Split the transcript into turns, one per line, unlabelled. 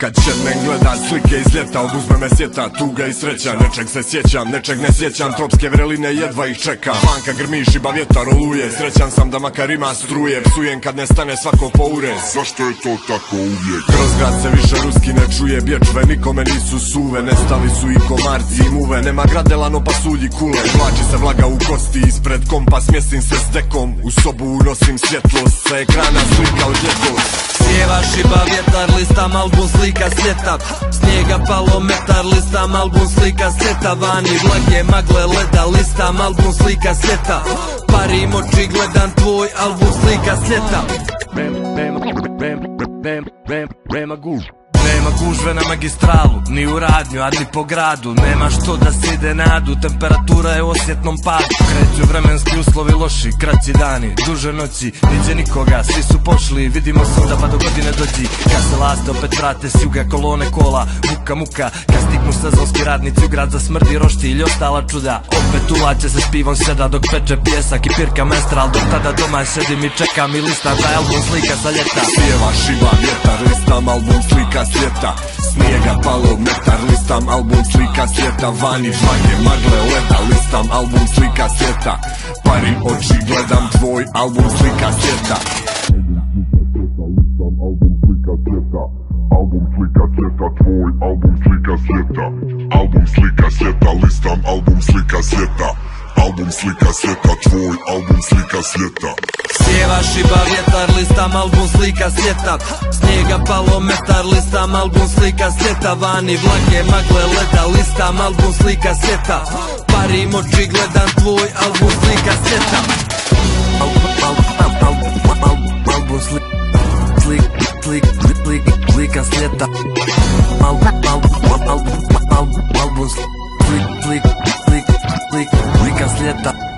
Kad šednem gleda slike iz ljeta, oduzme me sjeta, tuga i sreća. Nečeg se sjećam, nečeg ne sjećam, tropske vreline jedva ih čekam. Panka grmi, šiba vjetar oluje, srećan sam da makar ima struje. Psujem kad ne stane svako po urez,
zašto je to tako uvijek?
Kroz grad se više ruski ne čuje, bječve nikome nisu suve. Nestali su i komarci i muve, nema gradelano pa sulji kule. Vlači se vlaga u kosti, ispred kompa smjestim se s dekom. U sobu unosim svjetlost, sa ekrana slika od ljetos.
Sjeva šiba vjetar, listam album slika svijeta. Snijega palo metar, listam album slika svijeta. Vani vlage magle leda, listam album slika svijeta. Parim oči, gledam tvoj album slika svijeta. Nema gužve na magistralu, ni u radnju, a ni po gradu. Nema što da se ide nadu, temperatura je u osjetnom padu. Kreću vremenski uslovi loši, kraći dani, duže noći, niđe nikoga, svi su pošli, vidimo se onda pa do godine dođi. Kad se laste opet vrate s juga, kolone kola, muka, kad stignu sezonski radnici u grad za smrdi roštilj i ostala čuda. Opet ulaće se s pivom sjeda dok peče pjesak i pirka mestral, dok tada doma sedim i čekam i listam taj album slika sa ljeta.
Sjeva šiba vjetar, listam album slika svijeta. Snijega palo metar, listam album slika svijeta. Vani vlage magle leda, listam album slika svijeta. Parim oči, gledam tvoj album slika svijeta.
Album slika svijeta, tvoj album slika svijeta. Album slika svijeta, listam album slika svijeta. Album slika svijeta, tvoj album slika svijeta.
Sjeva šiba vjetar, listam album slika svijeta. Snijega palo metar, listam album slika svijeta. Vani vlage magle leda, listam album slika svijeta. Parim oči, gledam tvoj album slika svijeta. Album slika svijeta. Album slika svijeta.